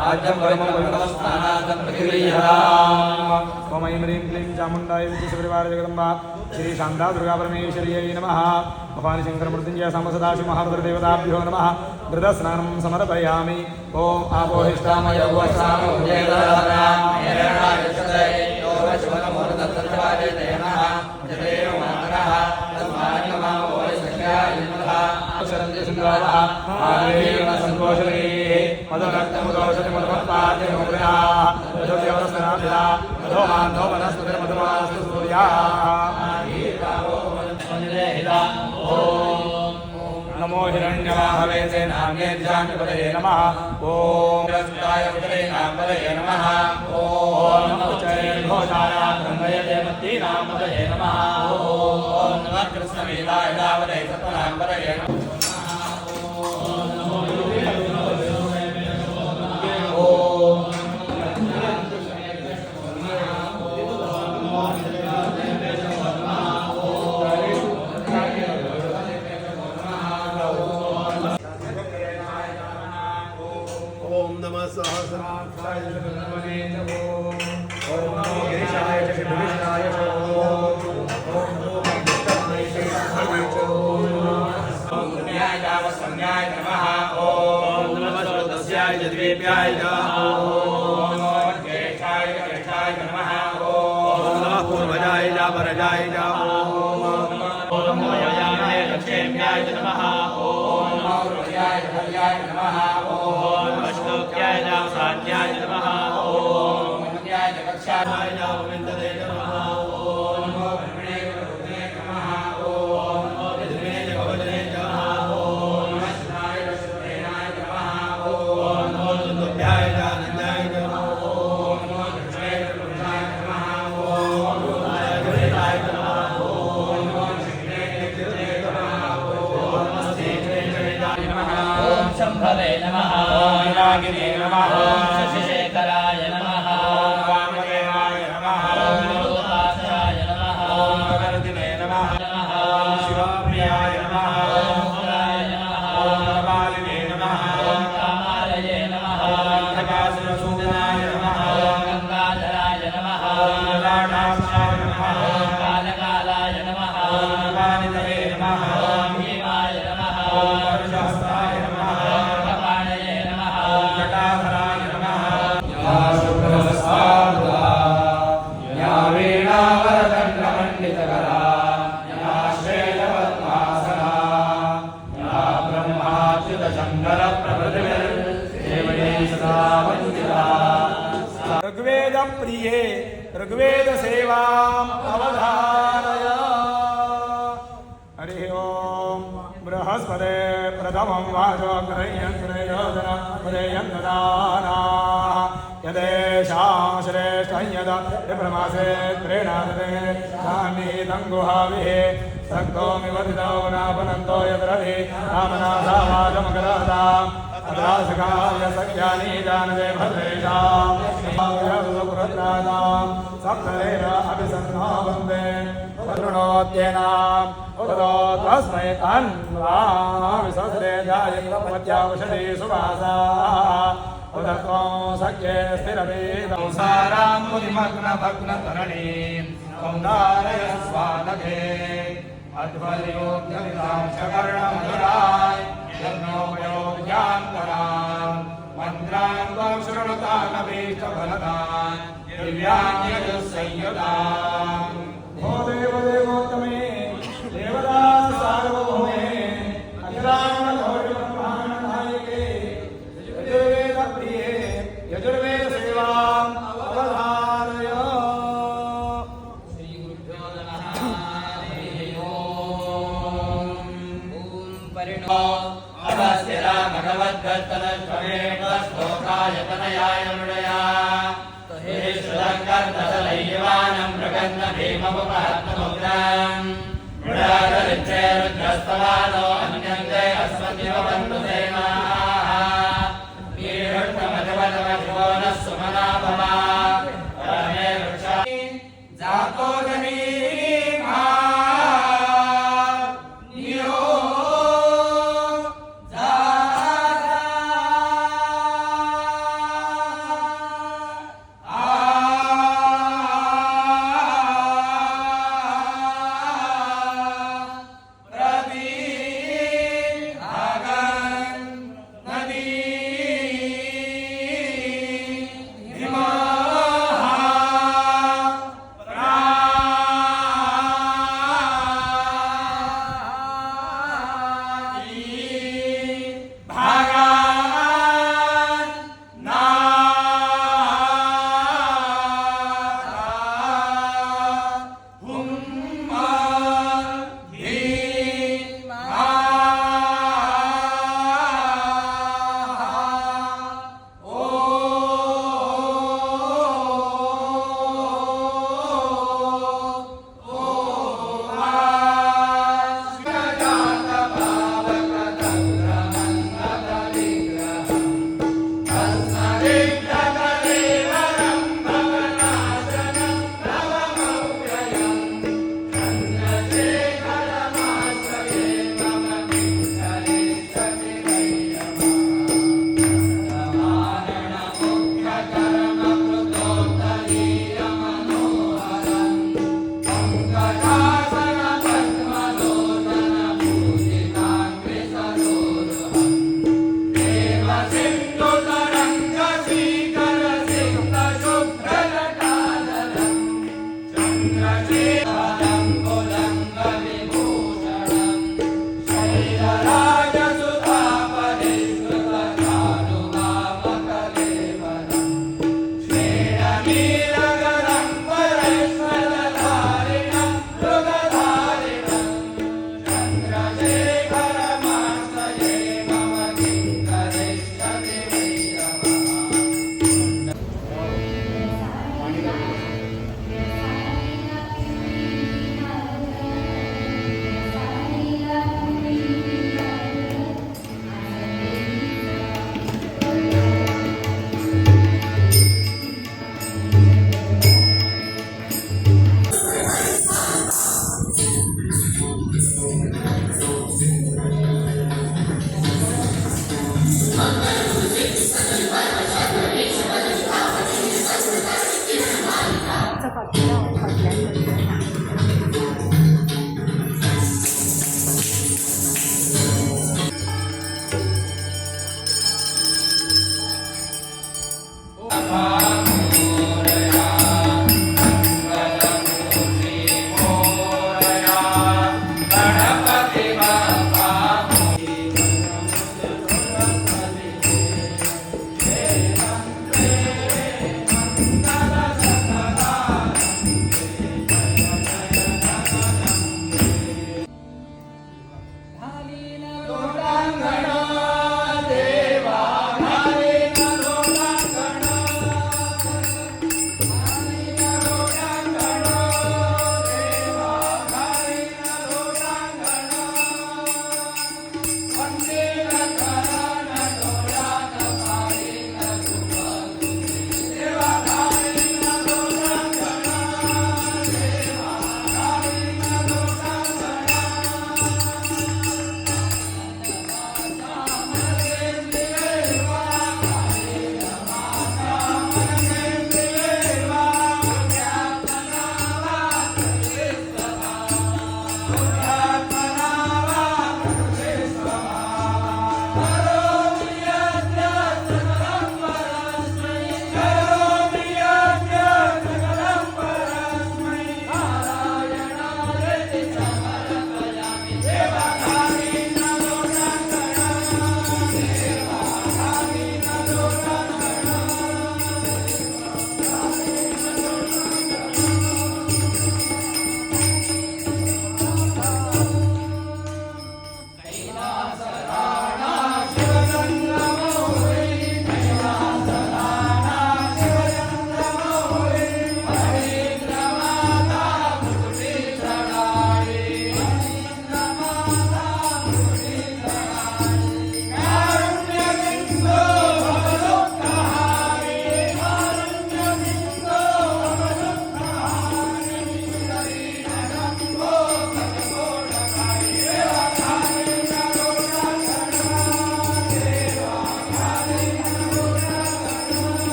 आद्यं परमं पवित्रस्थानादं प्रतिगृह्यताम्। ओम ऐं ह्रीं क्लीं चामुण्डाय विद्युत्परिवार जगदम्बा श्री शान्ता दुर्गा परमेश्वर्यै नमः। भवानी शंकर मृत्युंजय सामसदाशिव महारुद्रदेवताभ्यो नमः। घृतस्नानं समर्पयामि। ओम आपोहिष्ठामय नमो हिरण्यवाहवे नाम्येऽध्यात्मपदये नमः। ओम रस्ताय नामपदये नमः। ओम नमश्चैर्घोषाय गङ्गयते मत्तीनामपदये नमः। ओम नमः कृष्णवेदाय दावदे सत्वनामपदये नमः। शंभवे नमः। ओम नागिने नमः। ओम शशिशेखराय नमः। ओम वामदेवाय नमः। ओम लोकासराय नमः। ओम गगनदिने नमः। ओम शिवप्रियाय नमः। ओम मुराय नमः। ओम कपालिने नमः। ओम कामालये नमः। ओम नकासुरसूदनाय नमः। ओम गंगाधराय नमः। ओम ललाटाक्षाय नमः। ओम कालकालाय नमः। ओम नवानिधये नमः। ओम भीमाय नमः। ओम वर्षहस्ताय नमः। ऋग्वेद प्रिये ऋग्वेद सेवाम् अवधारय। हरि ओम बृहस्पते प्रथमं वाचो ग्रह्यन्त्रयोजना यदेशां श्रेष्ठं यद विप्रमासे त्रेणादते सान्निहितं गुहाविः सक्तोमि वदितो नापनन्तो यद्रवि रामनाथावाचमकरादाम् अद्रासकाय सख्यानि जानवे भद्रेशाम् पुरत्रादाम् सप्तरेण अभिसन्नो वन्दे वरुणोत्येनाम् उदो तस्मै तन्वामि सहस्रे ध्यायन्त्वमत्यावशदे सुवासा उदत्वं सख्ये स्थिरवेदं सारां मुनिमग्नभग्नतरणीं सौन्दारय स्वानघे अध्वर्योऽभ्यवितां शकर्णमधुराय यज्ञोपयोग्यान्तरान् मन्त्रान् त्वं शृणुतानभीष्टफलदान् दिव्यान्यजुःसंयुतान्। ओ देवदेवोत्तमे देवदास सार्वभौमे अखिलाण्डकोटिब्रह्माण्डनायके यजुर्वेदप्रिये यजुर्वेदसेवाम् अवधारय। भगवद्गस्तनश्वमेकश्लोकाय तनयाय मृडया श्रुतङ्कर्दशलैवानं मृगन्नभीममुपहत्तमुग्रम् मृडादरिच्छे रुद्रस्तवानो अन्यन्ते अस्मद्यव बन्धुसेनाः वीरुष्टमजवजवशिवो नः सुमना भवा परमे वृक्षा जातो जनीमा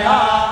या